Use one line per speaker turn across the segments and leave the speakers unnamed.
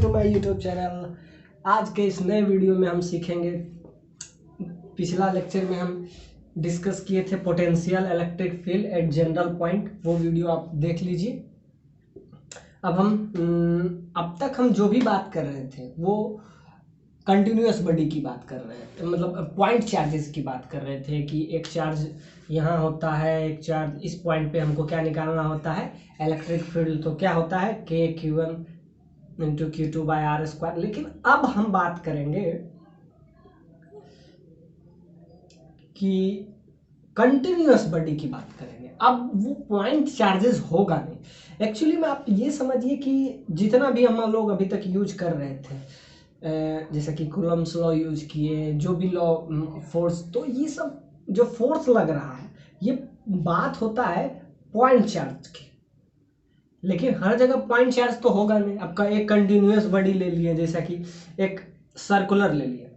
To my YouTube channel. आज के इस नए वीडियो में हम सीखेंगे, पिछला लेक्चर में हम डिस्कस किए थे potential electric field at general point, वो वीडियो आप देख लीजिए। अब तक हम जो भी बात कर रहे थे वो कंटिन्यूअस बॉडी की बात कर रहे थे, मतलब पॉइंट चार्जेस की बात कर रहे थे कि एक चार्ज यहाँ होता है, एक चार्ज इस पॉइंट पे हमको क्या निकालना होता है, इलेक्ट्रिक फील्ड। तो क्या होता है KQ1 into Q2 bye r square. लेकिन अब हम बात करेंगे कि कंटिन्यूअस बॉडी की बात करेंगे। अब वो पॉइंट चार्जेस होगा नहीं। एक्चुअली में आप ये समझिए कि जितना भी हम लोग अभी तक यूज कर रहे थे, जैसे कि कूलम्ब्स लॉ यूज किए, जो भी लॉ, फोर्स, तो ये सब जो फोर्स लग रहा है ये बात होता है पॉइंट चार्ज की। लेकिन हर जगह पॉइंट चार्ज तो होगा नहीं। आपका एक कंटिन्यूअस बॉडी ले लिए, जैसा कि एक सर्कुलर ले लिया,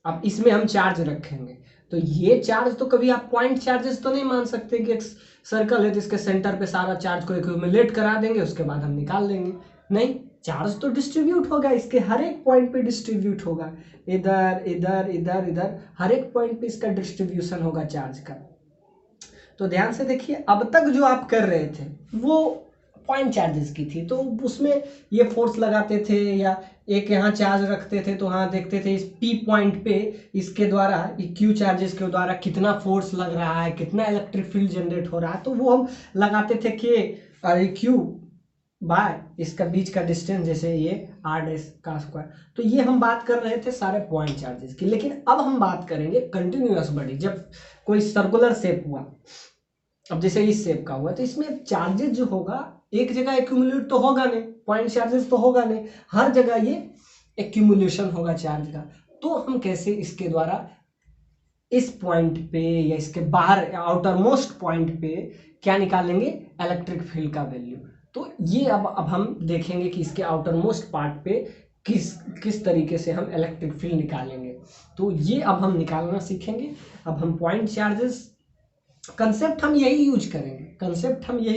अब इसमें हम चार्ज रखेंगे तो ये चार्ज तो कभी आप पॉइंट चार्जेस तो नहीं मान सकते कि एक सर्कल है जिसके सेंटर पे सारा चार्ज को एक्यूमुलेट करा देंगे, उसके बाद हम निकाल लेंगे। नहीं, चार्ज तो डिस्ट्रीब्यूट होगा, इसके हर एक पॉइंट पे डिस्ट्रीब्यूट होगा, इधर इधर इधर इधर, हर एक पॉइंट पे इसका डिस्ट्रीब्यूशन होगा चार्ज का। तो ध्यान से देखिए, अब तक जो आप कर रहे थे वो पॉइंट चार्जेस की थी, तो उसमें ये फोर्स लगाते थे या एक यहाँ चार्ज रखते थे, तो हाँ देखते थे इस P पॉइंट पे इसके द्वारा, Q चार्जेस के द्वारा कितना फोर्स लग रहा है, कितना इलेक्ट्रिक फील्ड जनरेट हो रहा है, तो वो हम लगाते थे Q बाय इसका बीच का डिस्टेंस, जैसे ये R डैश का स्क्वायर। तो ये हम बात कर रहे थे सारे पॉइंट चार्जेस की। लेकिन अब हम बात करेंगे कंटिन्यूअस बॉडी। जब कोई सर्कुलर शेप हुआ, अब जैसे इस शेप का हुआ, तो इसमें चार्जेस जो होगा एक जगह एक्यूमुलेट तो होगा नहीं, पॉइंट चार्जेस तो होगा नहीं, हर जगह ये एक्यूमुलेशन होगा चार्ज का। तो हम कैसे इसके द्वारा इस पॉइंट पे या इसके बाहर आउटर मोस्ट पॉइंट पे क्या निकालेंगे, इलेक्ट्रिक फील्ड का वैल्यू। तो ये अब हम देखेंगे कि इसके आउटर मोस्ट पार्ट पे किस तरीके से हम इलेक्ट्रिक फील्ड निकालेंगे। तो ये अब हम निकालना सीखेंगे। अब हम पॉइंट चार्जेस कंसेप्ट हम यही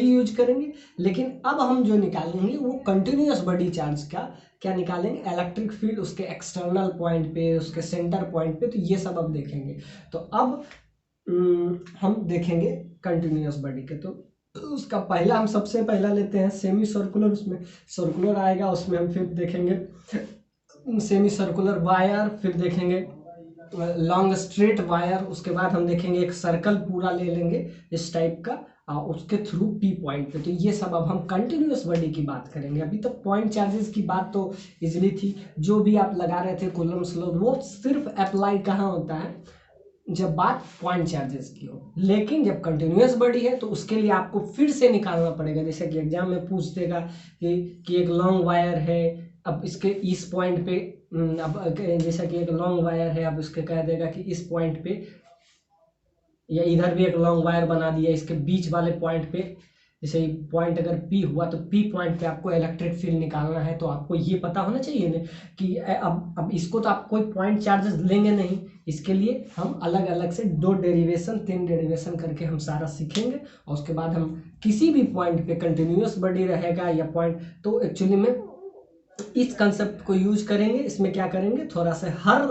यूज करेंगे, लेकिन अब हम जो निकालेंगे वो कंटिन्यूअस बॉडी चार्ज का क्या निकालेंगे, इलेक्ट्रिक फील्ड उसके एक्सटर्नल पॉइंट पे, उसके सेंटर पॉइंट पे। तो ये सब अब देखेंगे। तो अब हम देखेंगे कंटिन्यूअस बॉडी के। तो उसका पहला हम सबसे पहला लेते हैं सेमी सर्कुलर। उसमें सर्कुलर आएगा, उसमें हम फिर देखेंगे सेमी सर्कुलर वायर, फिर देखेंगे लॉन्ग स्ट्रेट वायर, उसके बाद हम देखेंगे एक सर्कल पूरा ले लेंगे इस टाइप का, उसके थ्रू P पॉइंट पे। तो ये सब अब हम कंटिन्यूअस बॉडी की बात करेंगे। अभी तक पॉइंट चार्जेस की बात तो इजीली थी, जो भी आप लगा रहे थे कूलम्ब्स लॉ, वो सिर्फ अप्लाई कहाँ होता है, जब बात पॉइंट चार्जेस की हो। लेकिन जब कंटिन्यूअस बॉडी है तो उसके लिए आपको फिर से निकालना पड़ेगा। जैसे कि एग्जाम में पूछ देगा कि एक लॉन्ग वायर है, अब इसके इस पॉइंट पे, अब जैसा कि एक लॉन्ग वायर है, अब इसके कह देगा कि इस पॉइंट पे, या इधर भी एक लॉन्ग वायर बना दिया, इसके बीच वाले पॉइंट पे, जैसे पॉइंट अगर P हुआ तो P पॉइंट पे आपको इलेक्ट्रिक फील्ड निकालना है। तो आपको ये पता होना चाहिए ना कि अब इसको तो आप कोई पॉइंट चार्जेस लेंगे नहीं, इसके लिए हम अलग अलग से 3 डेरिवेशन करके हम सारा सीखेंगे। और उसके बाद हम किसी भी पॉइंट पे कंटिन्यूअस बॉडी रहेगा या पॉइंट, तो एक्चुअली में इस कंसेप्ट को यूज करेंगे। इसमें क्या करेंगे, थोड़ा सा हर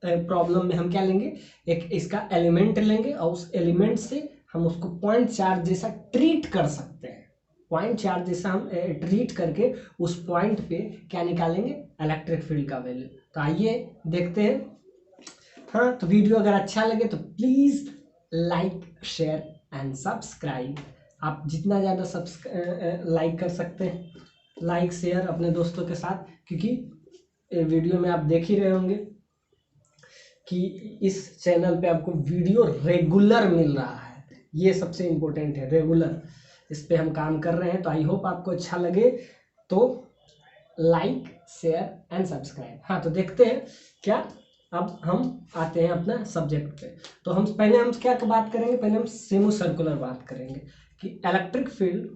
प्रॉब्लम में हम क्या लेंगे, एक इसका एलिमेंट लेंगे और उस एलिमेंट से हम उसको पॉइंट चार्ज जैसा ट्रीट कर सकते हैं। पॉइंट चार्ज जैसा हम ट्रीट करके उस पॉइंट पे क्या निकालेंगे, इलेक्ट्रिक फील्ड का वैल्यू। तो आइए देखते हैं। हाँ, तो वीडियो अगर अच्छा लगे तो please like, share and subscribe. आप जितना ज़्यादा लाइक कर सकते हैं, लाइक शेयर अपने दोस्तों के साथ, क्योंकि वीडियो में आप देख ही रहे होंगे कि इस चैनल पे आपको वीडियो रेगुलर मिल रहा है। ये सबसे इम्पोर्टेंट है, रेगुलर इस पे हम काम कर रहे हैं। तो आई होप आपको अच्छा लगे, तो लाइक शेयर एंड सब्सक्राइब। हाँ, तो देखते हैं क्या, अब हम आते हैं अपना सब्जेक्ट पे। तो हम क्या बात करेंगे, पहले हम सेमी सर्कुलर बात करेंगे कि electric field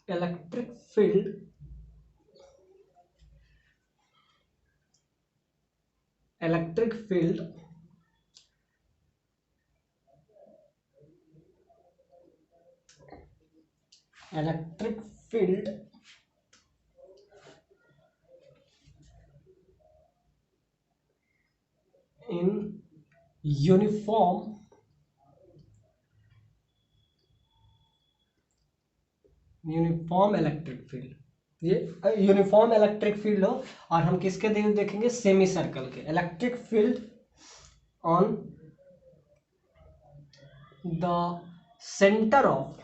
electric field electric field electric field in uniform electric field, ये यूनिफॉर्म इलेक्ट्रिक फील्ड हो और हम किसके देखेंगे, सेमी सर्कल के। Electric field on the centre of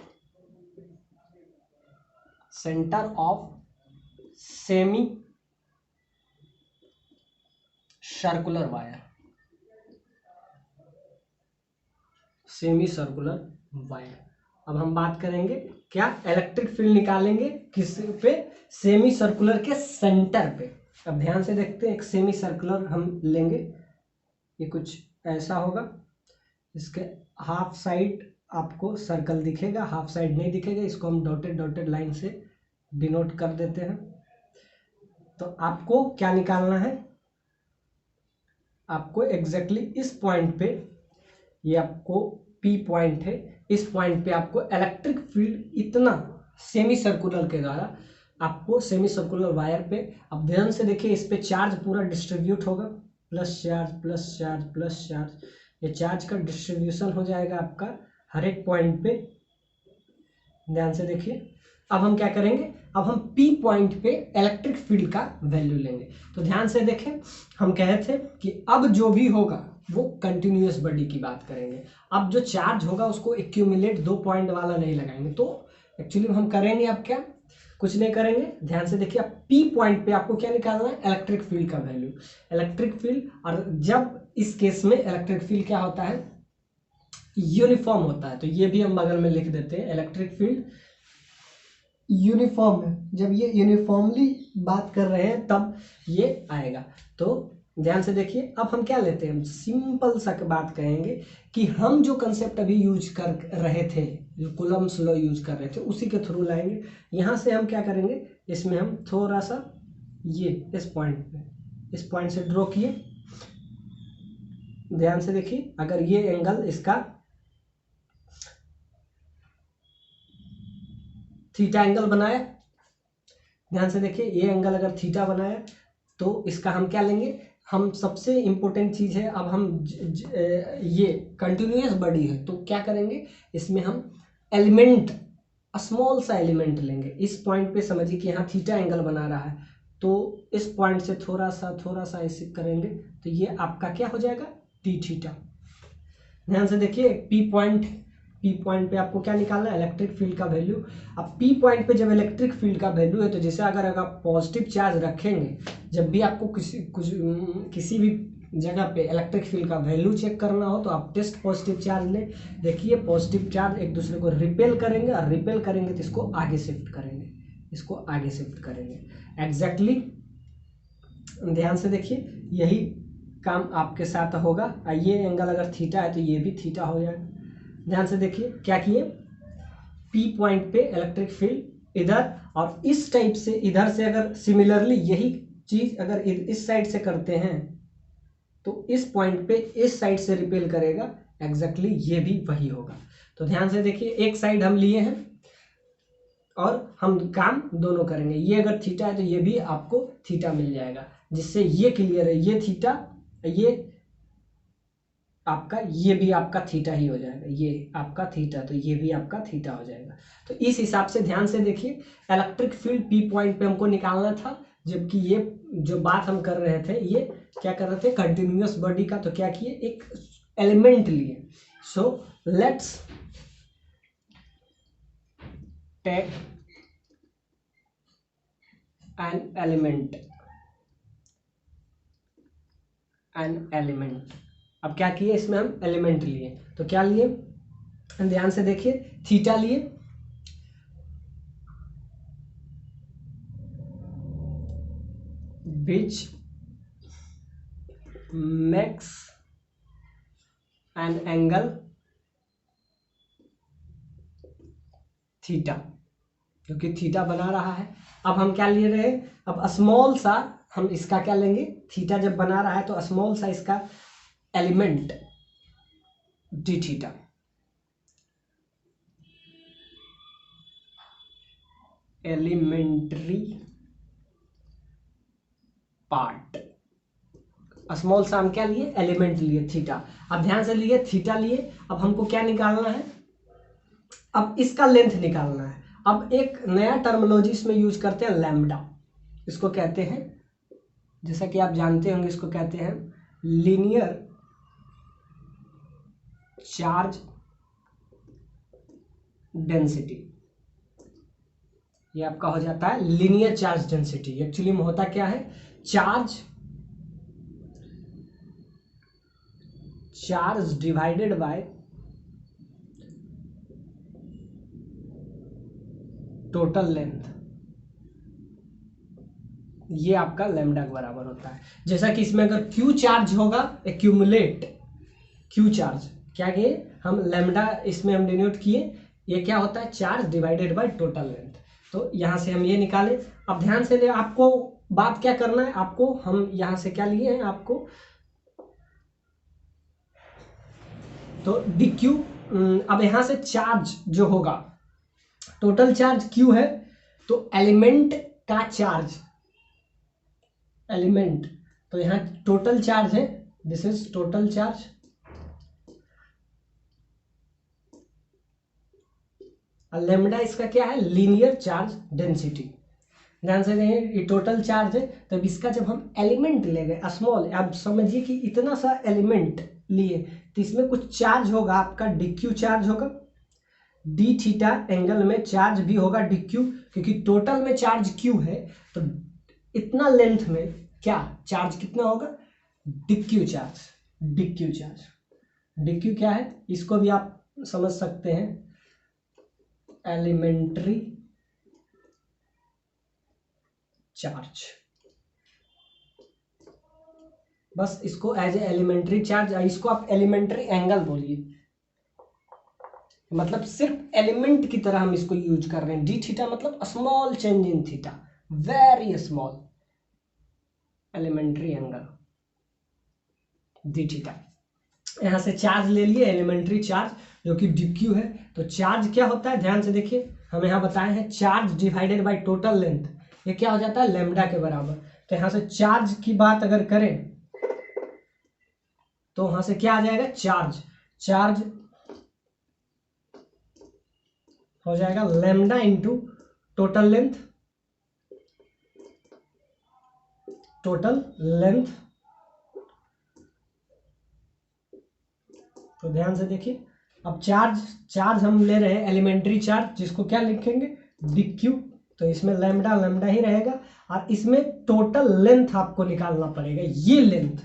semi circular wire, semi circular wire. अब हम बात करेंगे क्या, इलेक्ट्रिक फील्ड निकालेंगे किस पे, सेमी सर्कुलर के सेंटर पे। अब ध्यान से देखते हैं, एक सेमी सर्कुलर हम लेंगे, ये कुछ ऐसा होगा, इसके हाफ साइड आपको सर्कल दिखेगा, हाफ साइड नहीं दिखेगा, इसको हम डॉटेड लाइन से डिनोट कर देते हैं। तो आपको क्या निकालना है, आपको एग्जैक्टली इस पॉइंट पे, ये आपको पी पॉइंट है, इस पॉइंट पे आपको इलेक्ट्रिक फील्ड इतना सेमी सर्कुलर के द्वारा आपको सेमी सर्कुलर वायर पे, अब ध्यान से देखिए इस पे चार्ज पूरा डिस्ट्रीब्यूट होगा, plus charge plus charge plus charge, ये चार्ज का डिस्ट्रीब्यूशन हो जाएगा आपका हर एक पॉइंट पे। ध्यान से देखिए, अब हम क्या करेंगे, अब हम पी पॉइंट पे इलेक्ट्रिक फील्ड का वैल्यू लेंगे। तो ध्यान से देखें, हम कहे थे कि अब जो भी होगा वो कंटिन्यूअस बॉडी की बात करेंगे। अब जो चार्ज होगा उसको एक्यूमुलेट 2 पॉइंट वाला नहीं लगाएंगे, तो एक्चुअली हम करेंगे अब क्या, कुछ नहीं करेंगे। ध्यान से देखिए, अब पी पॉइंट पे आपको क्या निकालना है, इलेक्ट्रिक फील्ड का वैल्यू, इलेक्ट्रिक फील्ड। और जब इस केस में इलेक्ट्रिक फील्ड क्या होता है, यूनिफॉर्म होता है, तो ये भी हम बगल में लिख देते हैं, इलेक्ट्रिक फील्ड यूनिफॉर्म है। जब ये यूनिफॉर्मली बात कर रहे हैं तब ये आएगा। तो ध्यान से देखिए, अब हम क्या लेते हैं, हम सिंपल सा बात कहेंगे कि हम जो कंसेप्ट अभी यूज कर रहे थे, जो कूलम्ब्स लॉ यूज कर रहे थे, उसी के थ्रू लाएंगे। यहाँ से हम क्या करेंगे, इसमें हम थोड़ा सा ये इस पॉइंट पे, इस पॉइंट से ड्रॉ किए। ध्यान से देखिए, अगर ये एंगल इसका थीटा एंगल बनाया, ध्यान से देखिए ये एंगल अगर थीटा बनाया तो इसका हम क्या लेंगे, हम सबसे इंपॉर्टेंट चीज है, अब हम ये कंटिन्यूअस बॉडी है तो क्या करेंगे, इसमें हम एलिमेंट, स्मॉल सा एलिमेंट लेंगे। इस पॉइंट पे समझिए कि यहाँ थीटा एंगल बना रहा है, तो इस पॉइंट से थोड़ा सा ऐसे करेंगे तो ये आपका क्या हो जाएगा, टी थीटा। ध्यान से देखिए, पी पॉइंट पे आपको क्या निकालना है, इलेक्ट्रिक फील्ड का वैल्यू। अब पी पॉइंट पे जब इलेक्ट्रिक फील्ड का वैल्यू है, तो जैसे अगर आप पॉजिटिव चार्ज रखेंगे, जब भी आपको किसी भी जगह पे इलेक्ट्रिक फील्ड का वैल्यू चेक करना हो तो आप टेस्ट पॉजिटिव चार्ज लें। देखिए पॉजिटिव चार्ज एक दूसरे को रिपेल करेंगे, और रिपेल करेंगे तो इसको आगे शिफ्ट करेंगे, इसको आगे शिफ्ट करेंगे एग्जैक्टली। ध्यान से देखिए, यही काम आपके साथ होगा। ये एंगल अगर थीटा है तो ये भी थीटा हो जाएगा। ध्यान से देखिए क्या किए, पी पॉइंट पे इलेक्ट्रिक फील्ड इधर, और इस टाइप से इधर से अगर सिमिलरली यही चीज अगर इस साइड से करते हैं तो इस पॉइंट पे इस साइड से रिपेल करेगा, एग्जैक्टली ये भी वही होगा। तो ध्यान से देखिए, एक साइड हम लिए हैं और हम काम दोनों करेंगे। ये अगर थीटा है तो ये भी आपको थीटा मिल जाएगा, जिससे ये क्लियर है, ये थीटा, ये आपका, ये भी आपका थीटा ही हो जाएगा, ये आपका थीटा, तो ये भी आपका थीटा हो जाएगा। तो इस हिसाब से ध्यान से देखिए, इलेक्ट्रिक फील्ड पी पॉइंट पे हमको निकालना था, जबकि ये जो बात हम कर रहे थे, ये क्या कर रहे थे, कंटिन्यूअस बॉडी का। तो क्या किए, एक एलिमेंट लिए। So let's take an element. अब क्या किए, इसमें हम एलिमेंट लिए, तो क्या लिए, ध्यान से देखिए, थीटा लिए, which makes an angle theta, क्योंकि थीटा बना रहा है। अब हम क्या ले रहे हैं, अब स्मॉल सा हम इसका क्या लेंगे, थीटा जब बना रहा है तो स्मॉल सा इसका element d theta, elementary part, small सा हम क्या लिए, एलिमेंट लिए थीटा। अब ध्यान से लिए थीटा लिए, अब हमको क्या निकालना है, अब इसका लेंथ निकालना है। अब एक नया टर्मिनोलॉजी इसमें यूज करते हैं लैम्डा, इसको कहते हैं, जैसा कि आप जानते होंगे, इसको कहते हैं लीनियर चार्ज डेंसिटी। ये आपका हो जाता है लीनियर चार्ज डेंसिटी। एक्चुअली में होता क्या है, charge divided by total length, ये आपका लैम्डा के बराबर होता है। जैसा कि इसमें अगर क्यू चार्ज होगा, एक्यूमुलेट क्यू चार्ज, क्या किए हम, लैम्डा इसमें हम डिनोट किए, ये क्या होता है, charge divided by total length. तो यहां से हम ये निकाले। अब ध्यान से आपको बात क्या करना है, आपको हम यहां से क्या लिए हैं आपको, तो डी क्यू। अब यहां से चार्ज जो होगा, टोटल चार्ज क्यू है, तो एलिमेंट का चार्ज, एलिमेंट, तो यहां टोटल चार्ज है, this is total charge, lambda इसका क्या है, लीनियर चार्ज डेंसिटी। ध्यान से देखें, ये टोटल चार्ज है, तब इसका जब हम एलिमेंट ले गए स्मॉल, आप समझिए कि इतना सा एलिमेंट लिए, तो इसमें कुछ चार्ज होगा आपका, डी क्यू चार्ज होगा, डी थीटा एंगल में चार्ज भी होगा डी क्यू, क्योंकि टोटल में चार्ज क्यू है, तो इतना लेंथ में क्या चार्ज कितना होगा, D Q charge, D Q charge. D Q क्या है, इसको भी आप समझ सकते हैं एलिमेंट्री चार्ज, बस इसको एज ए एलिमेंट्री चार्ज, इसको आप एलिमेंट्री एंगल बोलिए, मतलब सिर्फ एलिमेंट की तरह हम इसको यूज कर रहे हैं। डी थीटा मतलब small change in theta, very small, elementary angle d theta. यहां से चार्ज ले लिए, एलिमेंट्री चार्ज जो कि डी क्यू है। तो चार्ज क्या होता है, ध्यान से देखिए, हम यहां बताए हैं charge divided by total length, ये क्या हो जाता है, लैम्डा के बराबर। तो यहां से चार्ज की बात अगर करें, तो वहां से क्या आ जाएगा, चार्ज हो जाएगा लैम्डा इंटू टोटल लेंथ, तो ध्यान से देखिए, अब चार्ज हम ले रहे हैं एलिमेंट्री चार्ज, जिसको क्या लिखेंगे, डी क्यू, तो इसमें लैम्डा ही रहेगा, और इसमें टोटल लेंथ आपको निकालना पड़ेगा, ये लेंथ,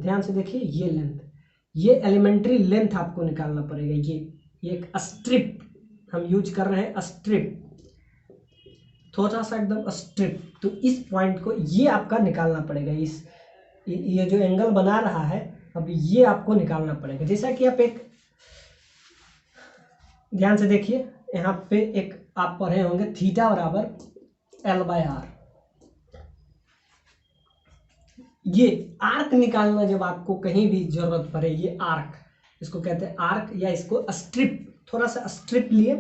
ध्यान से देखिए, ये लेंथ, ये एलिमेंट्री लेंथ आपको निकालना पड़ेगा। ये एक स्ट्रिप हम यूज कर रहे हैं, स्ट्रिप, थोड़ा सा एकदम स्ट्रिप, तो इस पॉइंट को ये आपका निकालना पड़ेगा, ये जो एंगल बना रहा है, अब ये आपको निकालना पड़ेगा। जैसा कि आप एक ध्यान से देखिए, यहाँ पे एक आप पढ़े होंगे थीटा बराबर एल बाय आर, ये आर्क निकालना जब आपको कहीं भी जरूरत पड़े, ये आर्क, इसको कहते हैं आर्क, या इसको स्ट्रिप, थोड़ा सा स्ट्रिप लिए,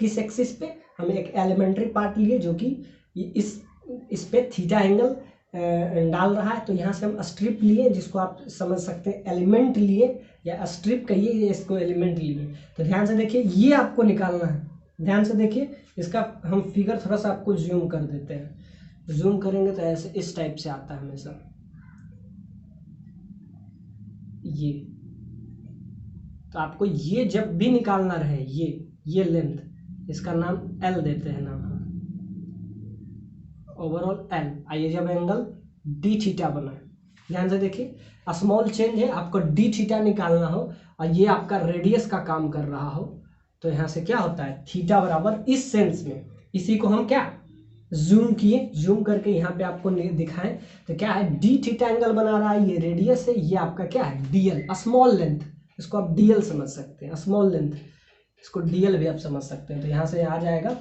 किस एक्सिस पे, हम एक एलिमेंट्री पार्ट लिए जो कि इस पे थीटा एंगल डाल रहा है, तो यहाँ से हम स्ट्रिप लिए, जिसको आप समझ सकते हैं एलिमेंट लिए, या स्ट्रिप कहिए, या इसको एलिमेंट लिए। तो ध्यान से देखिए, ये आपको निकालना है, ध्यान से देखिए, इसका हम फिगर थोड़ा सा आपको जूम कर देते हैं, जूम करेंगे तो ऐसे इस टाइप से आता है हमेशा, ये, तो आपको ये जब भी निकालना रहे, ये लेंथ, इसका नाम एल देते हैं नाम हम, ओवरऑल एल। आइए जब एंगल डी थीटा बना, ध्यान से देखिए, स्मॉल चेंज है, आपको डी थीटा निकालना हो, और ये आपका रेडियस का काम कर रहा हो, तो यहाँ से क्या होता है, थीटा बराबर इस सेंस में, इसी को हम क्या जूम किए, जूम करके यहाँ पे आपको दिखाएं, तो क्या है, डी थीटा एंगल बना रहा है, ये रेडियस है, ये आपका क्या है, डीएल, स्मॉल लेंथ, इसको आप डीएल समझ सकते हैं, स्मॉल लेंथ, इसको डीएल भी आप समझ सकते हैं। तो यहाँ से आ जाएगा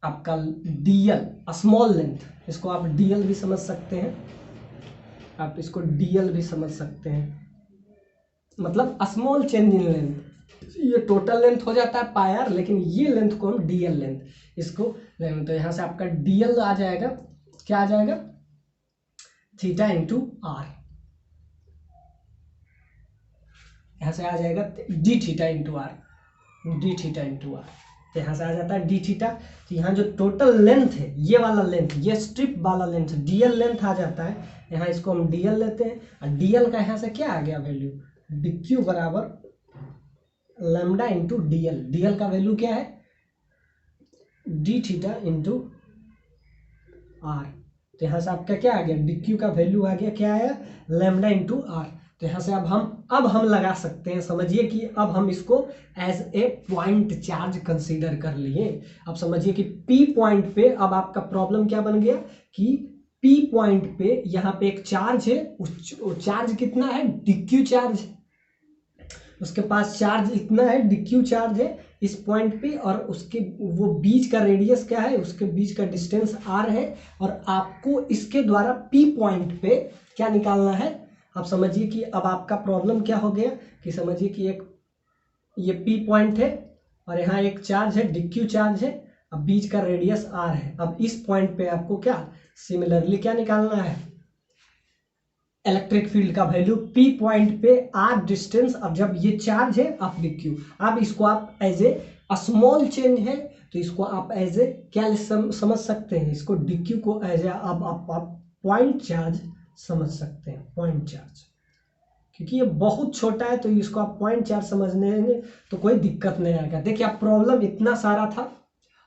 आपका डीएल, स्मॉल लेंथ, इसको आप डीएल भी समझ सकते हैं, आप इसको डीएल भी समझ सकते हैं, मतलब स्मॉल चेंज इन लेंथ। ये टोटल लेंथ हो जाता है पाई आर, लेकिन ये लेंथ को हम डीएल लेंथ, इसको लेंथ, तो यहाँ से आपका डीएल आ जाएगा, क्या आ जाएगा, थीटा इंटू आर, यहाँ से आ जाएगा d theta into r, d theta into r, तो यहाँ से आ जाता है डी थीटा। तो यहाँ जो टोटल लेंथ है, ये वाला लेंथ, ये स्ट्रिप वाला लेंथ डीएल लेंथ आ जाता है, यहाँ इसको हम डीएल लेते हैं, और डीएल का यहाँ से क्या आ गया वैल्यू, डी क्यू बराबर लैम्डा इंटू डीएल, डीएल का वैल्यू क्या है डी थीटा इंटू आर, तो यहाँ से आपका क्या आ गया डी क्यू का वैल्यू आ गया, क्या आया लैम्डा इंटू आर। तो यहाँ से अब हम लगा सकते हैं, समझिए कि अब हम इसको as a point charge consider कर लिए। अब समझिए कि पी पॉइंट पे अब आपका प्रॉब्लम क्या बन गया कि पी पॉइंट पे यहाँ पे एक चार्ज है, उस चार्ज कितना है डिक्यू चार्ज, उसके पास चार्ज इतना है डिक्यू चार्ज है इस पॉइंट पे, और उसके वो बीच का रेडियस क्या है, उसके बीच का डिस्टेंस आर है, और आपको इसके द्वारा पी पॉइंट पे क्या निकालना है। आप समझिए कि अब आपका प्रॉब्लम क्या हो गया कि समझिए कि एक ये पी पॉइंट है और यहाँ एक चार्ज है डिक्यू चार्ज है, अब बीच का रेडियस आर है। अब इस पॉइंट पे आपको क्या सिमिलरली क्या निकालना है इलेक्ट्रिक फील्ड का वैल्यू पी पॉइंट पे आर डिस्टेंस। अब जब ये चार्ज है आप डिक्यू, अब इसको आप एज ए स्मॉल चेंज है तो इसको आप एज ए क्या समझ सकते हैं, इसको डिक्यू को एज ए आप पॉइंट चार्ज समझ सकते हैं, पॉइंट चार्ज, क्योंकि ये बहुत छोटा है तो इसको आप पॉइंट चार्ज समझने में तो कोई दिक्कत नहीं आएगा। देखिए आप प्रॉब्लम इतना सारा था,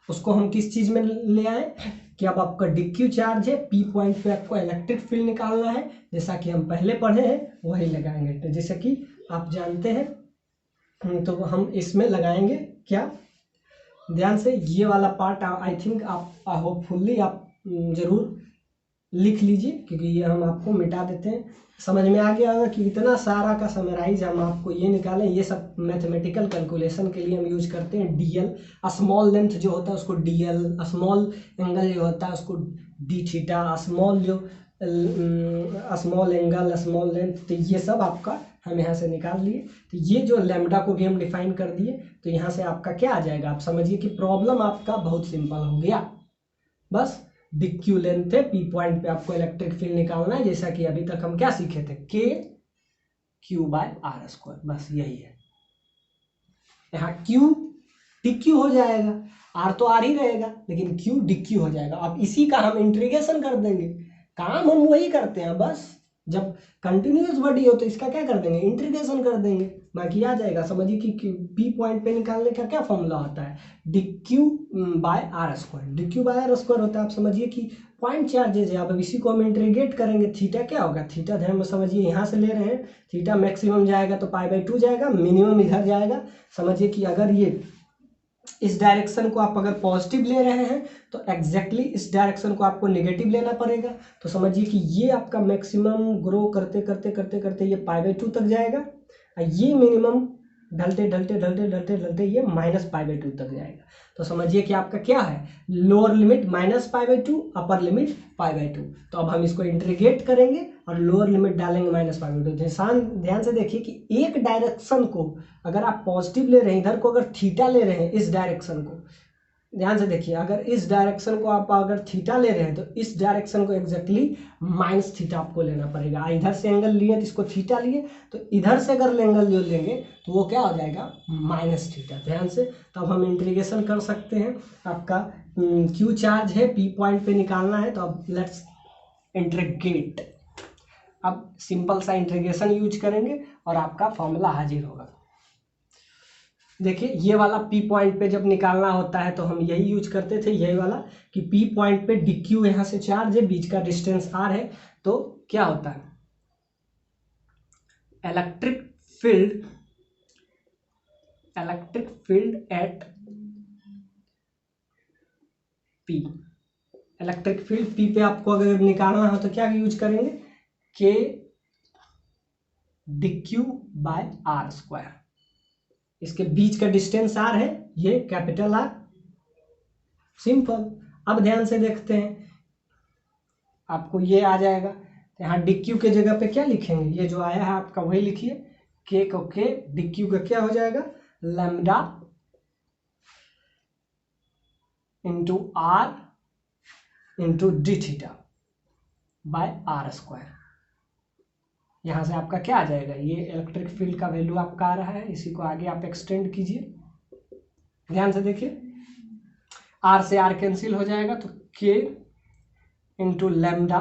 उसको हम किस चीज में ले आए कि अब आपका डिक्यू चार्ज है, पी पॉइंट पे आपको इलेक्ट्रिक फील्ड निकालना है, जैसा कि हम पहले पढ़े हैं वही लगाएंगे। तो जैसे कि आप जानते हैं तो हम इसमें लगाएंगे क्या, ध्यान से ये वाला पार्ट आई थिंक आप होपफुली आप जरूर लिख लीजिए, क्योंकि ये हम आपको मिटा देते हैं। समझ में आ गया होगा कि इतना सारा का समराइज हम आपको ये निकालें, ये सब मैथमेटिकल कैलकुलेशन के लिए हम यूज करते हैं डीएल, स्मॉल लेंथ जो होता है उसको डीएल, स्मॉल एंगल जो होता है उसको डी थीटा, स्मॉल जो स्मॉल एंगल स्मॉल लेंथ, तो ये सब आपका हम यहाँ से निकाल लिए। तो ये जो लैम्डा को भी हम डिफाइन कर दिए, तो यहाँ से आपका क्या आ जाएगा, आप समझिए कि प्रॉब्लम आपका बहुत सिंपल हो गया। बस डिक्यू लेंथ है, पी पॉइंट पे आपको इलेक्ट्रिक फील्ड निकालना है, जैसा कि अभी तक हम क्या सीखे थे के क्यू बाय आर स्क्वायर, बस यही है। यहाँ क्यू डिक्यू हो जाएगा, आर तो आर ही रहेगा लेकिन क्यू डिक्यू हो जाएगा। अब इसी का हम इंटीग्रेशन कर देंगे, काम हम वही करते हैं, बस जब कंटिन्यूअस बॉडी हो तो इसका क्या कर देंगे इंटीग्रेशन कर देंगे, बाकी आ जाएगा। समझिए कि पी पॉइंट पे निकालने का क्या फॉर्मूला होता है dq by r square, dq by r square होता है। आप समझिए कि पॉइंट चार्जेज है, अब इसी को हम इंटीग्रेट करेंगे, थीटा क्या होगा, थीटा ध्यान में समझिए यहाँ से ले रहे हैं, थीटा मैक्सिमम जाएगा तो π/2 जाएगा, मिनिमम इधर जाएगा। समझिए कि अगर ये इस डायरेक्शन को आप अगर पॉजिटिव ले रहे हैं तो एग्जैक्टली इस डायरेक्शन को आपको नेगेटिव लेना पड़ेगा। तो समझिए कि ये आपका मैक्सिमम ग्रो करते करते करते करते ये π/2 तक जाएगा, और ये मिनिमम ढलते ढलते ढलते ढलते ढलते ये -π/2 तक जाएगा। तो समझिए कि आपका क्या है लोअर लिमिट -π/2, अपर लिमिट π/2। तो अब हम इसको इंटीग्रेट करेंगे और लोअर लिमिट डालेंगे -π/2। ध्यान से देखिए कि एक डायरेक्शन को अगर आप पॉजिटिव ले रहे हैं, इधर को अगर थीटा ले रहे हैं, इस डायरेक्शन को ध्यान से देखिए, अगर इस डायरेक्शन को आप अगर थीटा ले रहे हैं तो इस डायरेक्शन को एग्जैक्टली -θ आपको लेना पड़ेगा। इधर से एंगल लिए तो इसको थीटा लिए, तो इधर से अगर एंगल जो लेंगे तो वो क्या हो जाएगा -θ। ध्यान से तब हम इंटीग्रेशन कर सकते हैं। आपका क्यू चार्ज है, पी पॉइंट पे निकालना है, तो अब लेट्स इंटीग्रेट। अब सिंपल सा इंटीग्रेशन यूज करेंगे और आपका फॉर्मूला हाजिर होगा। देखिए ये वाला पी पॉइंट पे जब निकालना होता है तो हम यही यूज करते थे, यही वाला कि पी पॉइंट पे डिक्यू यहाँ से चार्ज है, बीच का डिस्टेंस आर है, तो क्या होता है electric field at P, electric field P पे आपको अगर निकालना हो तो क्या यूज करेंगे के डिक्यू बाय आर स्क्वायर, इसके बीच का डिस्टेंस आर है, ये कैपिटल आर, सिंपल। अब ध्यान से देखते हैं, आपको ये आ जाएगा, तो यहाँ डिक्यू के जगह पे क्या लिखेंगे, ये जो आया है आपका वही लिखिए, के को के, डिक्यू का क्या हो जाएगा lambda into r into d theta. By r square. यहाँ से आपका क्या आ जाएगा, ये इलेक्ट्रिक फील्ड का वैल्यू आपका आ रहा है, इसी को आगे आप एक्सटेंड कीजिए। ध्यान से देखिए, आर से आर कैंसिल हो जाएगा तो k into lambda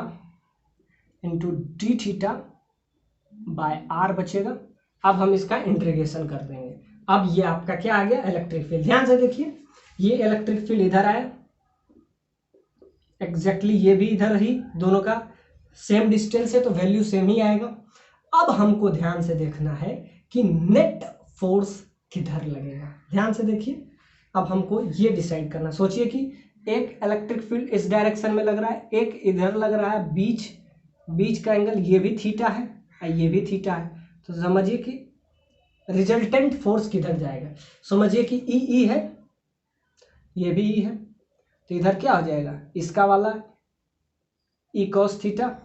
into d theta by r बचेगा। अब हम इसका इंटीग्रेशन कर देंगे। अब ये आपका क्या आ गया, इलेक्ट्रिक फील्ड। ध्यान से देखिए, ये इलेक्ट्रिक फील्ड इधर आया, एग्जैक्टली ये भी इधर ही, दोनों का सेम डिस्टेंस है तो वैल्यू सेम ही आएगा। अब हमको ध्यान से देखना है कि नेट फोर्स किधर लगेगा। ध्यान से देखिए, अब हमको ये डिसाइड करना, सोचिए कि एक इलेक्ट्रिक फील्ड इस डायरेक्शन में लग रहा है, एक इधर लग रहा है, बीच का एंगल ये भी थीटा है और ये भी थीटा है, तो समझिए कि रिजल्टेंट फोर्स किधर जाएगा। समझिए कि ई है, ये भी ई है, तो इधर क्या हो जाएगा, इसका वाला ई कॉस थीटा,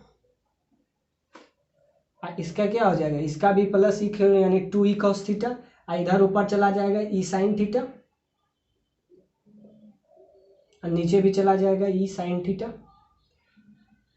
इसका क्या हो जाएगा, इसका भी प्लस ई यानी 2 ई कॉस थीटा, इधर ऊपर चला जाएगा ई साइन थीटा, और नीचे भी चला जाएगा ई साइन थीटा।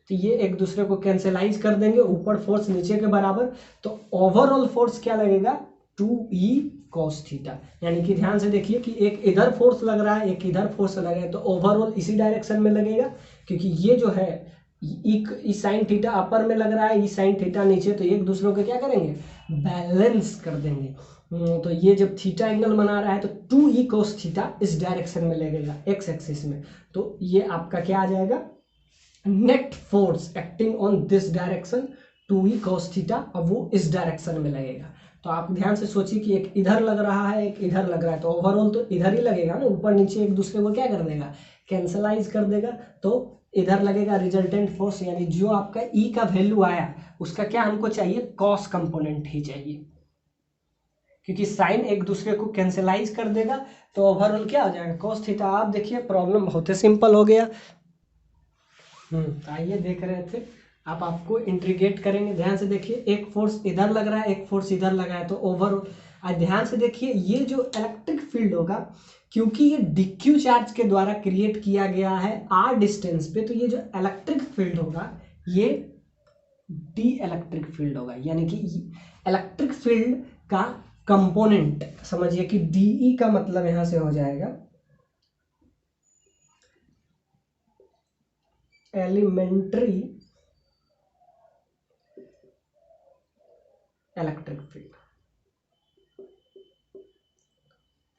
तो ये एक दूसरे को कैंसलाइज कर देंगे, ऊपर फोर्स नीचे के बराबर, तो ओवरऑल फोर्स क्या लगेगा, 2e cos थीटा। यानी कि ध्यान से देखिए कि एक इधर फोर्स लग रहा है, एक इधर फोर्स लग रहा है, तो ओवरऑल इसी डायरेक्शन में लगेगा, क्योंकि ये जो है ई साइन थीटा अपर में लग रहा है, ई साइन थीटा नीचे, तो एक दूसरे को क्या करेंगे, बैलेंस कर देंगे। तो ये जब थीटा एंगल बना रहा है तो 2e cos थीटा इस डायरेक्शन में लगेगा, एक्स एक्सिस में, तो ये आपका क्या आ जाएगा, net force acting on this direction 2e cos theta, अब वो इस डायरेक्शन में लगेगा। तो आप ध्यान से सोचिए कि एक इधर लग रहा है, एक इधर लग रहा है, तो ओवरऑल तो इधर ही लगेगा ना, ऊपर नीचे एक दूसरे को क्या कर देगा, कैंसलाइज कर देगा, तो इधर लगेगा रिजल्टेंट फोर्स, यानी जो आपका ई का वैल्यू आया उसका क्या हमको चाहिए, कॉस कंपोनेंट ही चाहिए, क्योंकि साइन एक दूसरे को कैंसलाइज कर देगा, तो ओवरऑल क्या हो जाएगा, कॉस थीटा। आप देखिए प्रॉब्लम बहुत ही सिंपल हो गया। आइए देख रहे थे, आप आपको इंटीग्रेट करेंगे। ध्यान से देखिए, एक फोर्स इधर लग रहा है, एक फोर्स इधर लगा है, तो ओवरऑल ध्यान से देखिए, ये जो इलेक्ट्रिक फील्ड होगा, क्योंकि ये डिक्यू चार्ज के द्वारा क्रिएट किया गया है आर डिस्टेंस पे, तो ये जो इलेक्ट्रिक फील्ड होगा ये डी इलेक्ट्रिक फील्ड होगा, यानी कि इलेक्ट्रिक फील्ड का कंपोनेंट समझिए कि डीई का मतलब यहां से हो जाएगा एलिमेंट्री इलेक्ट्रिक फील्ड।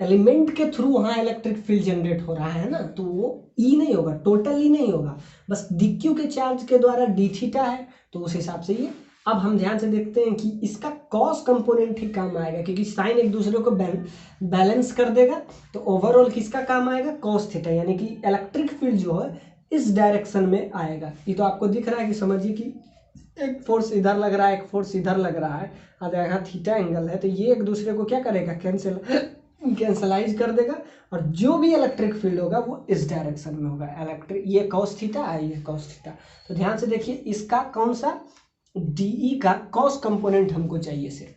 एलिमेंट के थ्रू वहां इलेक्ट्रिक फील्ड जनरेट हो रहा है ना, तो वो ई नहीं होगा, टोटल ई नहीं होगा, बस डीक्यू के चार्ज के द्वारा डी थीटा है, तो उस हिसाब से ये। अब हम ध्यान से देखते हैं कि इसका कॉस कंपोनेंट ही काम आएगा, क्योंकि साइन एक दूसरे को बैलेंस कर देगा, तो ओवरऑल किसका काम आएगा, कॉस थीटा, यानी कि इलेक्ट्रिक फील्ड जो है इस डायरेक्शन में आएगा। ये तो आपको दिख रहा है कि समझिए कि एक फोर्स इधर लग रहा है, एक फोर्स इधर लग रहा है, और यहाँ थीटा एंगल है, तो ये एक दूसरे को क्या करेगा, कैंसलाइज कर देगा, और जो भी इलेक्ट्रिक फील्ड होगा वो इस डायरेक्शन में होगा, इलेक्ट्रिक, ये कॉस थीटा है, ये कॉस थीटा। तो ध्यान से देखिए, इसका कौन सा, डीई का कॉस कंपोनेंट हमको चाहिए सिर्फ,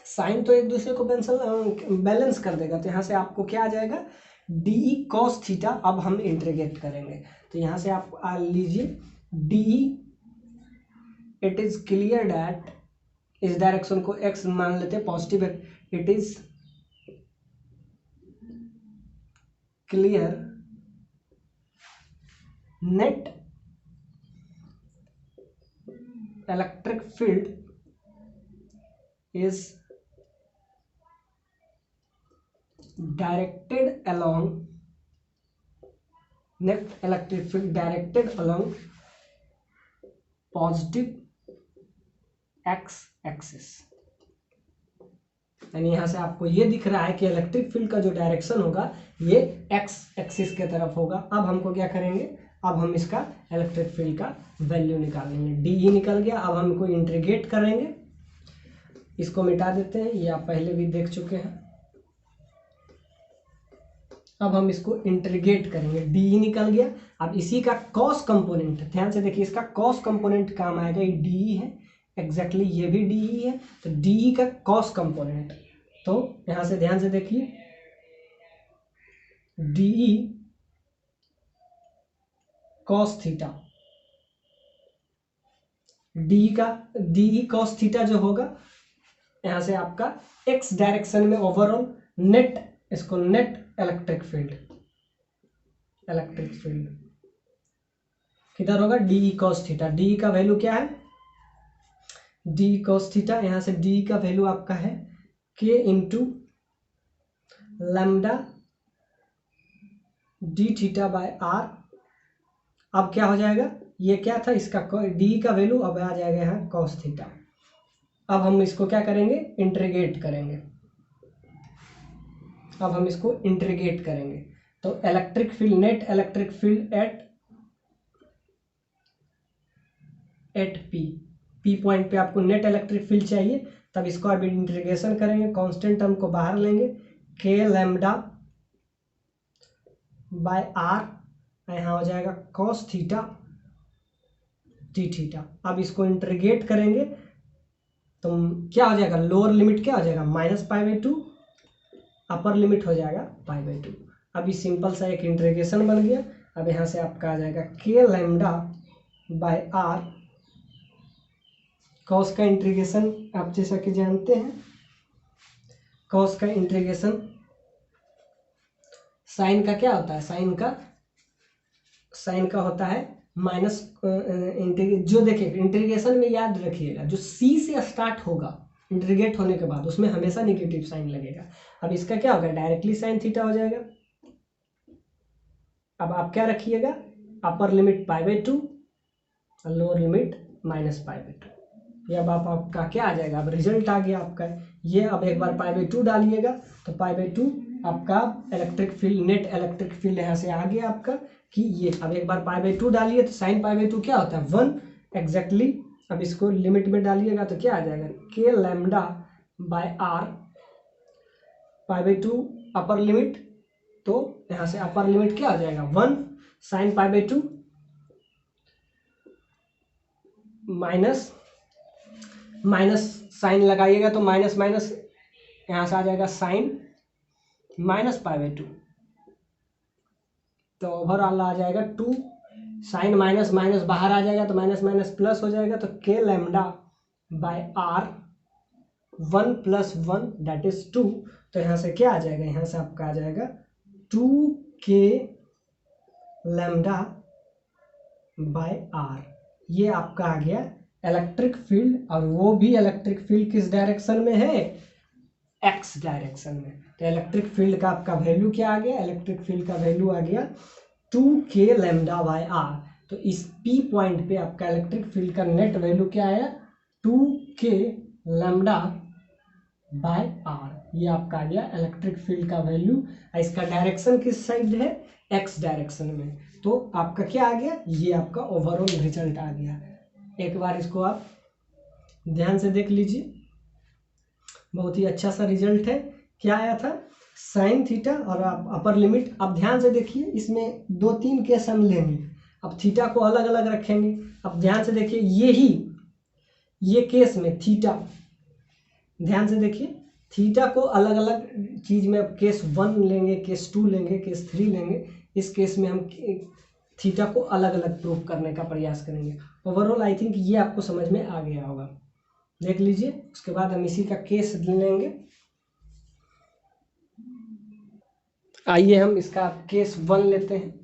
साइन तो एक दूसरे को बैलेंस कर देगा, तो यहाँ से आपको क्या आ जाएगा, डीई कॉस थीटा। अब हम इंटीग्रेट करेंगे, तो यहाँ से आप लीजिए d E, it is clear that, इस डायरेक्शन को एक्स मान लेते हैं, positive, it is clear net electric field is directed along, net electric field directed along positive x axis। यानी यहां से आपको ये दिख रहा है कि इलेक्ट्रिक फील्ड का जो डायरेक्शन होगा ये x एक्सिस के तरफ होगा। अब हमको क्या करेंगे, अब हम इसका इलेक्ट्रिक फील्ड का वैल्यू निकालेंगे, डी निकल गया। अब हम इनको इंटीग्रेट करेंगे, इसको मिटा देते हैं, ये आप पहले भी देख चुके हैं। अब हम इसको इंटीग्रेट करेंगे, डी निकल गया। अब इसी का कॉस कंपोनेंट, ध्यान से देखिए, इसका कॉस कंपोनेंट काम आएगा, ये डी है, एग्जैक्टली ये भी डी है, तो डी का कॉस कंपोनेंट, तो यहां से ध्यान से देखिए, D cos theta D cos theta जो होगा यहाँ से आपका एक्स डायरेक्शन में ओवरऑल नेट, इसको नेट इलेक्ट्रिक फील्ड किधर होगा, डी कॉस थीटा। डी का वैल्यू क्या है, डी कॉस थीटा, यहाँ से डी का वैल्यू आपका है k into lambda d theta by r. अब क्या हो जाएगा, ये क्या था, इसका डी का वैल्यू अब आ जाएगा यहाँ कॉस थीटा। अब हम इसको क्या करेंगे, इंटीग्रेट करेंगे। अब हम इसको इंटीग्रेट करेंगे तो electric field, net electric field at P point पे आपको नेट इलेक्ट्रिक फील्ड चाहिए, तब इसको अब इंटीग्रेशन करेंगे, कांस्टेंट टर्म को बाहर लेंगे, के लैम्डा बाय आर, यहाँ हो जाएगा कॉस थीटा टी थीटा। अब इसको इंटीग्रेट करेंगे तो क्या हो जाएगा, लोअर लिमिट क्या हो जाएगा -π/2, अपर लिमिट हो जाएगा π/2। अभी सिंपल सा एक इंटीग्रेशन बन गया। अब यहाँ से आपका आ जाएगा k lambda by are, cos का इंटीग्रेशन आप जैसा कि जानते हैं, कॉस का इंटीग्रेशन साइन का क्या होता है, साइन का होता है माइनस जो देखिए इंटीग्रेशन में याद रखिएगा, जो सी से स्टार्ट होगा इंटीग्रेट होने के बाद उसमें हमेशा नेगेटिव साइन लगेगा। अब इसका क्या होगा, डायरेक्टली साइन थीटा हो जाएगा। अब आप क्या रखिएगा, अपर लिमिट π/2 और लोअर लिमिट -π/2। ये अब आपका क्या आ जाएगा, अब रिजल्ट आ गया आपका ये। अब एक बार π/2 डालिएगा तो π/2 आपका electric field, net electric field यहाँ से आ गया आपका कि ये। अब एक बार π/2 डालिए तो साइन π/2 क्या होता है 1 एग्जैक्टली। अब इसको लिमिट में डालिएगा तो क्या आ जाएगा, k lambda by r, π/2 upper limit, तो यहाँ से अपर लिमिट क्या आ जाएगा 1 साइन π/2 माइनस साइन लगाइएगा तो माइनस माइनस यहाँ से आ जाएगा साइन -π/2, तो ओवरऑल आ जाएगा 2 साइन माइनस माइनस बाहर आ जाएगा तो माइनस माइनस प्लस हो जाएगा, तो k lambda by r 1 + 1 that is 2। तो यहाँ से क्या आ जाएगा, यहाँ से आपका आ जाएगा 2k लैम्डा बाय आर। ये आपका आ गया इलेक्ट्रिक फील्ड, और वो भी इलेक्ट्रिक फील्ड किस डायरेक्शन में है, एक्स डायरेक्शन में। तो इलेक्ट्रिक फील्ड का आपका वैल्यू क्या आ गया, इलेक्ट्रिक फील्ड का वैल्यू आ गया 2k लैम्डा बाय आर। तो इस पी पॉइंट पे आपका इलेक्ट्रिक फील्ड का नेट वैल्यू क्या आया, 2k लैम्डा बाय आर। ये आपका आ गया इलेक्ट्रिक फील्ड का वैल्यू। इसका डायरेक्शन किस साइड है, एक्स डायरेक्शन में। तो आपका क्या आ गया, ये आपका ओवरऑल रिजल्ट आ गया। एक बार इसको आप ध्यान से देख लीजिए, बहुत ही अच्छा सा रिजल्ट है। क्या आया था, साइन थीटा और अपर लिमिट। अब ध्यान से देखिए, इसमें 2-3 केस हम लेंगे। अब थीटा को अलग अलग रखेंगे। अब ध्यान से देखिए, ये केस में थीटा, ध्यान से देखिए, थीटा को अलग अलग चीज़ में अब केस 1 लेंगे, केस 2 लेंगे, केस 3 लेंगे। इस केस में हम थीटा को अलग अलग प्रूव करने का प्रयास करेंगे। ओवरऑल आई थिंक ये आपको समझ में आ गया होगा, देख लीजिए। उसके बाद हम इसी का केस लेंगे। आइए हम इसका केस 1 लेते हैं।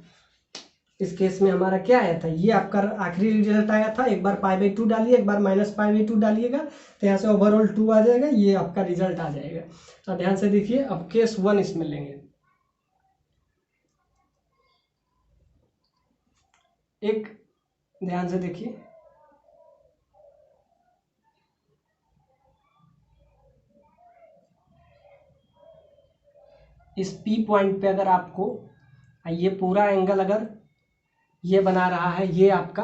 इस केस में हमारा क्या आया था, ये आपका आखिरी रिजल्ट आया था। एक बार π/2 डालिए, एक बार -π/2 डालिएगा, तो यहाँ से ओवरऑल 2 आ जाएगा। ये आपका रिजल्ट आ जाएगा। तो ध्यान से देखिए, अब केस 1 इसमें लेंगे। एक ध्यान से देखिए, इस P पॉइंट पे अगर आपको ये पूरा एंगल अगर ये बना रहा है, ये आपका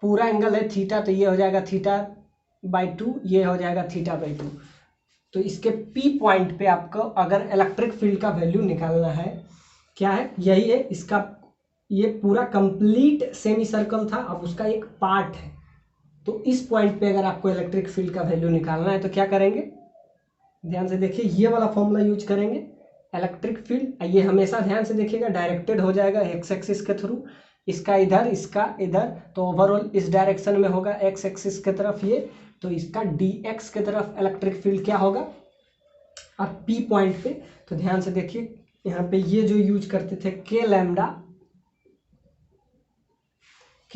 पूरा एंगल है थीटा, तो ये हो जाएगा θ/2, ये हो जाएगा θ/2। तो इसके P पॉइंट पे आपको अगर इलेक्ट्रिक फील्ड का वैल्यू निकालना है, क्या है, यही है इसका। ये पूरा कंप्लीट सेमी सर्कल था, अब उसका एक पार्ट है। तो इस पॉइंट पे अगर आपको इलेक्ट्रिक फील्ड का वैल्यू निकालना है तो क्या करेंगे, ध्यान से देखिए, ये वाला फॉर्मूला यूज करेंगे। इलेक्ट्रिक फील्ड ये हमेशा ध्यान से देखिएगा, डायरेक्टेड हो जाएगा एक्स एक्सिस के थ्रू। इसका इधर, इसका इधर, तो ओवरऑल इस डायरेक्शन में होगा एक्स एक्सिस की तरफ ये, तो इसका डी एक्स की तरफ इलेक्ट्रिक फील्ड क्या होगा अब पी पॉइंट पे। तो ध्यान से देखिए यहाँ पे ये जो यूज करते थे के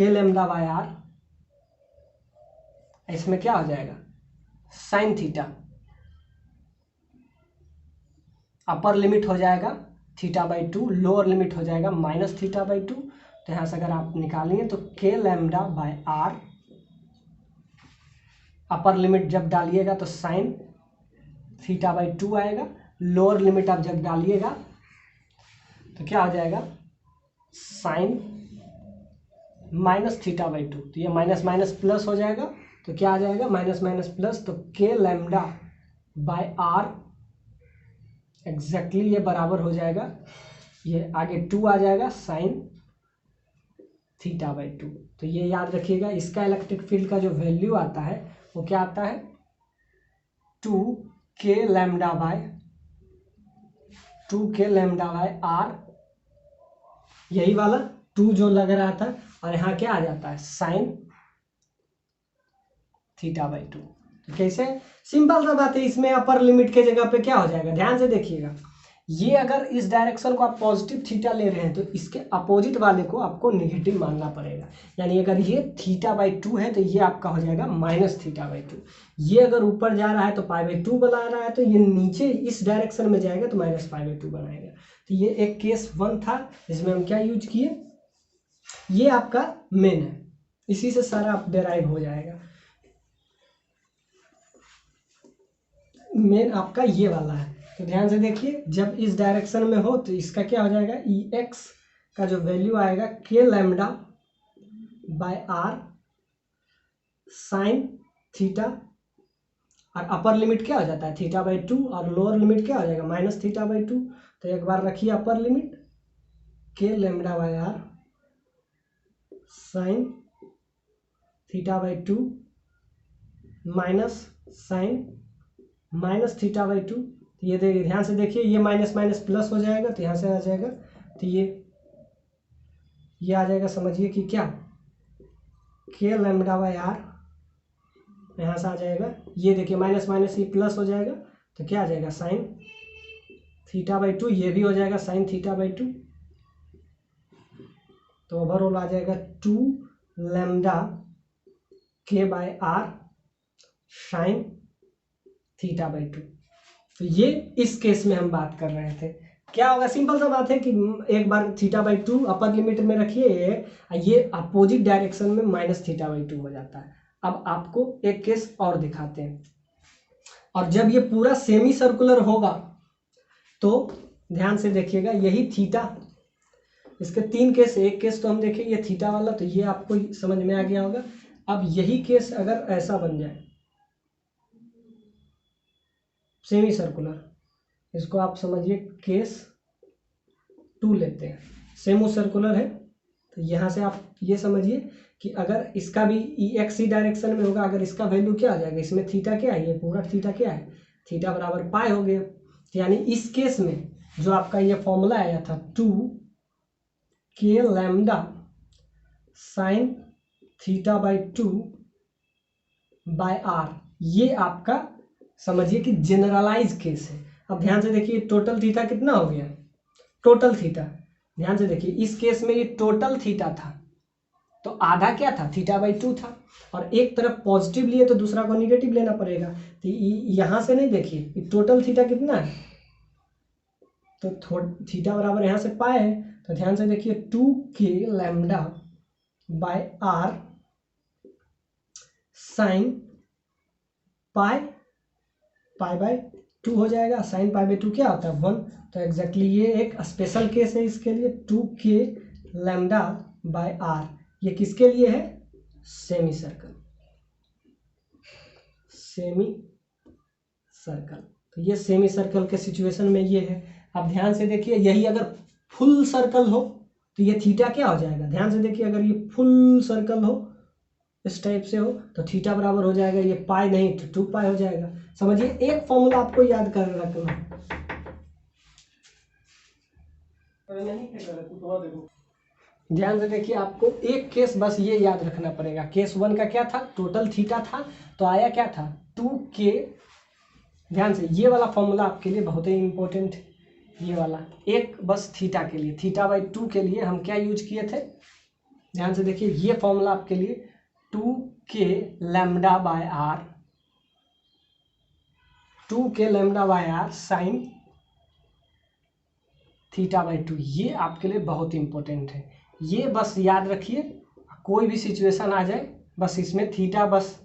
लैम्डा बाय आर, इसमें क्या हो जाएगा साइन थीटा, अपर लिमिट हो जाएगा थीटा बाई 2, लोअर लिमिट हो जाएगा माइनस थीटा बाई 2। तो यहाँ से अगर आप निकालेंगे तो k lambda by r, upper limit जब डालिएगा तो साइन थीटा बाई 2 आएगा, लोअर लिमिट आप जब डालिएगा तो क्या हो जाएगा साइन माइनस थीटा बाई 2। तो ये माइनस माइनस प्लस हो जाएगा, तो क्या आ जाएगा माइनस माइनस प्लस, तो k lambda by are exactly ये बराबर हो जाएगा, ये आगे 2 आ जाएगा साइन थीटा बाई 2। तो ये याद रखिएगा, इसका इलेक्ट्रिक फील्ड का जो वैल्यू आता है वो क्या आता है 2 के लैम्डा बाय आर, यही वाला 2 जो लग रहा था, और यहाँ क्या आ जाता है साइन थीटा बाई 2। तो कैसे, सिंपल सा बात है, इसमें अपर लिमिट के जगह पे क्या हो जाएगा, ध्यान से देखिएगा, ये अगर इस डायरेक्शन को आप पॉजिटिव थीटा ले रहे हैं तो इसके अपोजिट वाले को आपको नेगेटिव मानना पड़ेगा। यानी अगर ये थीटा बाई 2 है तो ये आपका हो जाएगा माइनस थीटा बाई 2। ये अगर ऊपर जा रहा है तो पाई बाई 2 बना रहा है, तो ये नीचे इस डायरेक्शन में जाएगा तो माइनस पाई बाई 2 बनाएगा। तो ये एक केस 1 था जिसमें हम क्या यूज किए, ये आपका मेन है, इसी से सारा डेराइव हो जाएगा। मेन आपका ये वाला है, तो ध्यान से देखिए, जब इस डायरेक्शन में हो तो इसका क्या हो जाएगा ई एक्स का जो वैल्यू आएगा k lambda by are sine theta, और अपर लिमिट क्या हो जाता है थीटा बाई 2, और लोअर लिमिट क्या हो जाएगा माइनस थीटा बाई 2। तो एक बार रखिए upper limit k lambda by are sine theta by 2 minus sine minus theta by 2। ये देखिए, ध्यान से देखिए, ये माइनस माइनस प्लस हो जाएगा, तो यहाँ से आ जाएगा, तो ये आ जाएगा, समझिए कि क्या के लैम्डा बाय आर, यहाँ से आ जाएगा, ये देखिए माइनस माइनस ये प्लस हो जाएगा, तो क्या आ जाएगा साइन थीटा बाई 2, ये भी हो जाएगा साइन थीटा बाई 2। तो ओवरऑल आ जाएगा 2 lambda k by are sine theta by 2। तो ये इस केस में हम बात कर रहे थे, क्या होगा, सिंपल सा बात है कि एक बार थीटा बाई 2 अपर लिमिट में रखिए, ये अपोजिट डायरेक्शन में माइनस थीटा बाई 2 हो जाता है। अब आपको एक केस और दिखाते हैं, और जब ये पूरा सेमी सर्कुलर होगा तो ध्यान से देखिएगा, यही थीटा, इसके 3 केस, एक केस तो हम देखें ये थीटा वाला, तो ये आपको समझ में आ गया होगा। अब यही केस अगर ऐसा बन जाए सेमी सर्कुलर, इसको आप समझिए केस 2 लेते हैं, सेमी सर्कुलर है, तो यहाँ से आप ये समझिए कि अगर इसका भी ई एक्स ही डायरेक्शन में होगा, अगर इसका वैल्यू क्या आ जाएगा, इसमें थीटा क्या है, ये पूरा थीटा क्या है, थीटा बराबर पाई हो गया। तो यानी इस केस में जो आपका ये फॉर्मूला आया था 2 के lambda sine theta by 2 by R, ये आपका समझिए कि जनरलाइज केस है। अब ध्यान से देखिए, टोटल थीटा कितना हो गया, टोटल थीटा, ध्यान से देखिए, इस केस में ये टोटल थीटा था, तो आधा क्या था थीटा बाई 2 था, और एक तरफ पॉजिटिव लिए तो दूसरा को निगेटिव लेना पड़ेगा। तो यहाँ से नहीं, देखिए टोटल थीटा कितना है, तो थीटा बराबर यहाँ से पाए है, तो ध्यान से देखिए 2 के lambda by are sine pi by 2 हो जाएगा, साइन पाई बाई 2 क्या होता है 1। तो एग्जैक्टली ये एक स्पेशल केस है इसके लिए, 2 के लैम्डा बाय आर, ये किसके लिए है, सेमी सर्कल, तो ये सेमी सर्कल के सिचुएशन में ये है। अब ध्यान से देखिए, यही अगर फुल सर्कल हो तो ये थीटा क्या हो जाएगा, ध्यान से देखिए, अगर ये फुल सर्कल हो इस टाइप से हो तो थीटा बराबर हो जाएगा, ये पाई नहीं तो 2 पाई हो जाएगा। समझिए, एक फॉर्मूला आपको याद कर रखना, ध्यान से देखिए, आपको एक केस बस ये याद रखना पड़ेगा। केस 1 का क्या था, टोटल थीटा था, तो आया क्या था 2k। ध्यान से, ये वाला फॉर्मूला आपके लिए बहुत ही इंपॉर्टेंट, ये वाला एक बस थीटा के लिए, θ/2 के लिए हम क्या यूज किए थे। ध्यान से देखिए, ये फॉर्मूला आपके लिए 2k λ/r, 2k λ/r sign θ/2, ये आपके लिए बहुत इंपॉर्टेंट है। ये बस याद रखिए, कोई भी सिचुएशन आ जाए बस इसमें थीटा, बस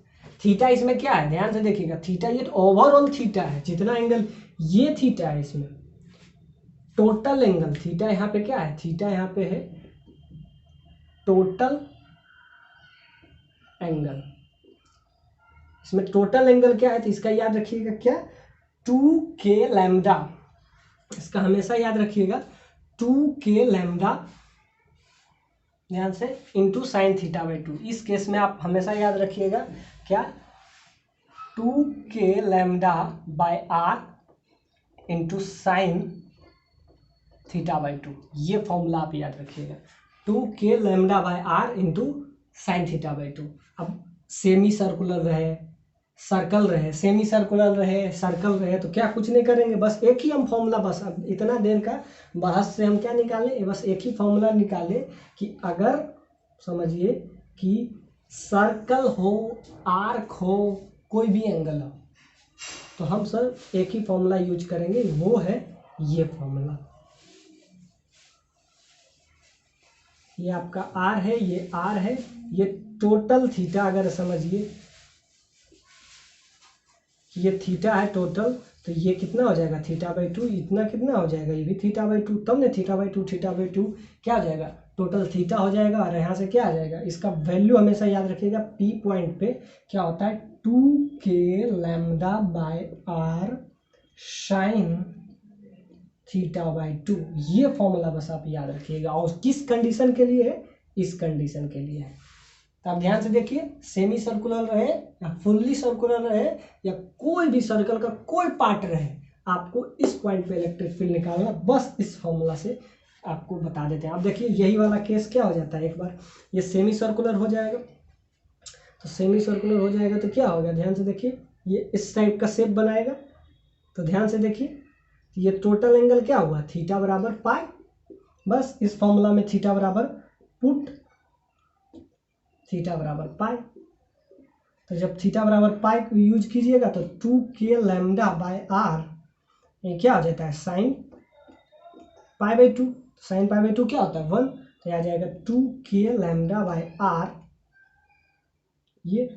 थीटा इसमें क्या है, ध्यान से देखिएगा, थीटा ये ओवरऑल थीटा है, जितना एंगल ये थीटा है इसमें टोटल एंगल, थीटा यहाँ पे क्या है, थीटा यहाँ पे है टोटल एंगल, इसमें टोटल एंगल क्या है, तो इसका याद रखिएगा क्या 2k लैम्डा, इसका हमेशा याद रखिएगा 2k लैम्डा, ध्यान से, इंटू साइन θ/2। इस केस में आप हमेशा याद रखिएगा क्या 2k λ/r इंटू साइन θ/2, ये फॉर्मूला आप याद रखिएगा 2k λ/r इंटू साइन θ/2। अब सेमी सर्कुलर रहे, सर्कल रहे, सेमी सर्कुलर रहे, सर्कल रहे, तो क्या कुछ नहीं करेंगे, बस एक ही हम फॉर्मूला, बस अब इतना देर का बहस से हम क्या निकाले, बस एक ही फॉर्मूला निकाले कि अगर समझिए कि सर्कल हो, आर्क हो, कोई भी एंगल हो, तो हम सर एक ही फॉर्मूला यूज करेंगे, वो है ये फॉर्मूला। ये आपका आर है, ये आर है, ये टोटल थीटा, अगर समझिए ये थीटा है टोटल, तो ये कितना हो जाएगा θ/2, इतना कितना हो जाएगा, ये भी θ/2, तब ने θ/2 क्या हो जाएगा, टोटल थीटा हो जाएगा। और यहाँ से क्या आ जाएगा, इसका वैल्यू हमेशा याद रखिएगा, P पॉइंट पे क्या होता है 2k λ/r साइन θ/2, ये फॉर्मूला बस आप याद रखिएगा। और किस कंडीशन के लिए है, इस कंडीशन के लिए है। तो आप ध्यान से देखिए, सेमी सर्कुलर रहे या फुल्ली सर्कुलर रहे या कोई भी सर्कल का कोई पार्ट रहे, आपको इस पॉइंट पे इलेक्ट्रिक फील्ड निकालना, बस इस फॉर्मूला से आपको बता देते हैं। आप देखिए, यही वाला केस क्या हो जाता है, एक बार ये सेमी सर्कुलर हो जाएगा, तो सेमी सर्कुलर हो जाएगा तो क्या होगा, ध्यान से देखिए, ये इस टाइप का शेप बनाएगा, तो ध्यान से देखिए, ये टोटल एंगल क्या हुआ, थीटा बराबर पाई, बस इस फॉर्मूला में थीटा बराबर पुट थीटा बराबर पाई, तो जब थीटा बराबर पाई को यूज कीजिएगा तो 2k λ/r ये क्या हो जाता है साइन π/2, साइन π/2 क्या होता है 1, तो आ जाएगा 2k λ/r, ये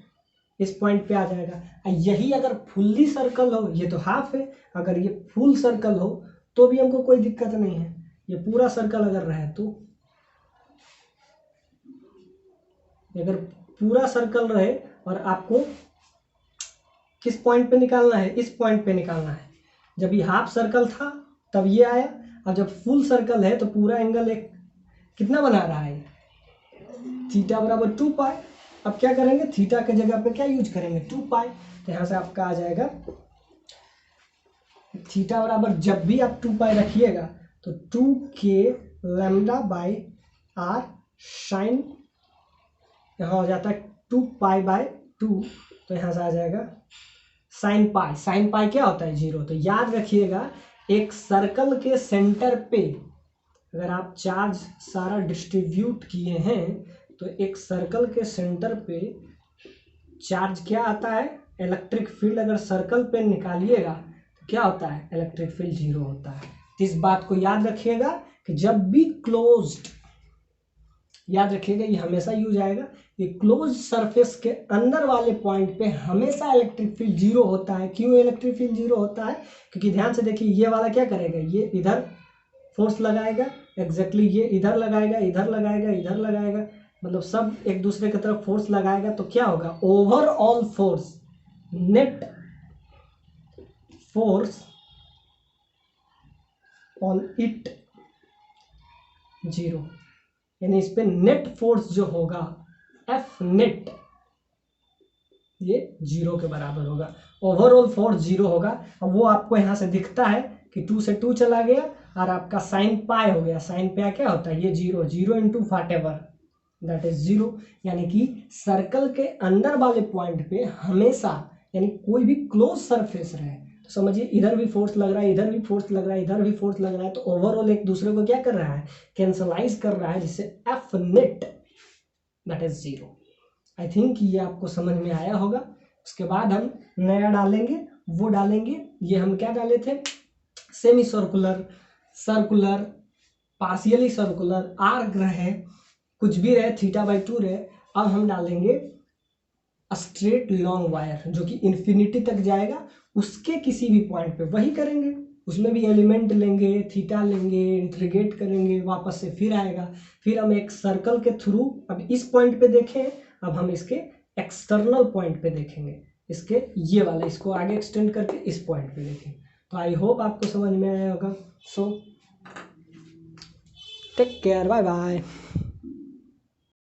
इस पॉइंट पे आ जाएगा। यही अगर फुल्ली सर्कल हो, ये तो हाफ है, अगर ये फुल सर्कल हो तो भी हमको कोई दिक्कत नहीं है, ये पूरा सर्कल अगर रहे तो, अगर पूरा सर्कल रहे और आपको किस पॉइंट पे निकालना है, इस पॉइंट पे निकालना है। जब ये हाफ सर्कल था तब ये आया, और जब फुल सर्कल है तो पूरा एंगल एक कितना बना रहा है, थीटा बराबर 2 पाई। अब क्या करेंगे, थीटा के जगह पे क्या यूज करेंगे 2 पाई, तो यहाँ से आपका आ जाएगा थीटा बराबर, जब भी आप 2 पाई रखिएगा तो 2k λ/r साइन, यहाँ हो जाता है 2 पाई/2, तो यहाँ से आ जाएगा साइन पाई। साइन पाई क्या होता है 0, तो याद रखिएगा एक सर्कल के सेंटर पे अगर आप चार्ज सारा डिस्ट्रीब्यूट किए हैं तो एक सर्कल के सेंटर पे चार्ज क्या आता है, इलेक्ट्रिक फील्ड अगर सर्कल पे निकालिएगा तो क्या होता है, इलेक्ट्रिक फील्ड 0 होता है। तो इस बात को याद रखिएगा कि जब भी क्लोज्ड, याद रखिएगा ये हमेशा यूज आएगा, ये क्लोज सरफेस के अंदर वाले पॉइंट पे हमेशा इलेक्ट्रिक फील्ड 0 होता है। क्यों इलेक्ट्रिक फील्ड 0 होता है, क्योंकि ध्यान से देखिए, ये वाला क्या करेगा, ये इधर फोर्स लगाएगा, एग्जैक्टली ये इधर लगाएगा, इधर लगाएगा, इधर लगाएगा, मतलब सब एक दूसरे की तरफ फोर्स लगाएगा, तो क्या होगा, overall force, net force on it 0, यानी इस पे नेट फोर्स जो होगा एफ नेट, ये 0 के बराबर होगा, ओवरऑल फोर्स 0 होगा। अब वो आपको यहाँ से दिखता है कि 2 से 2 चला गया और आपका साइन पाई हो गया। साइन पाई क्या होता है, ये 0, 0 into whatever that is 0। यानी कि सर्कल के अंदर वाले पॉइंट पे हमेशा, यानी कोई भी क्लोज सरफेस रहे तो समझिए इधर भी फोर्स लग रहा है, इधर भी फोर्स लग रहा है, इधर भी फोर्स लग रहा है, तो ओवरऑल एक दूसरे को क्या कर रहा है, कैंसलाइज कर रहा है, जिससे F net that is 0। I think ये आपको समझ में आया होगा। उसके बाद हम नया डालेंगे, वो डालेंगे, ये हम क्या डाले थे, semi circular, circular, partially circular, arc रहे, कुछ भी रहे, θ/2 रहे। अब हम डालेंगे स्ट्रेट लॉन्ग वायर जो कि इन्फिनिटी तक जाएगा, उसके किसी भी पॉइंट पे वही करेंगे, उसमें भी एलिमेंट लेंगे, थीटा लेंगे, इंटीग्रेट करेंगे, वापस से फिर आएगा, फिर हम एक सर्कल के थ्रू अब इस पॉइंट पे देखें, अब हम इसके एक्सटर्नल पॉइंट पे देखेंगे, इसके ये वाला, इसको आगे एक्सटेंड करके इस पॉइंट पे देखें। तो आई होप आपको समझ में आया होगा। So take care, bye bye.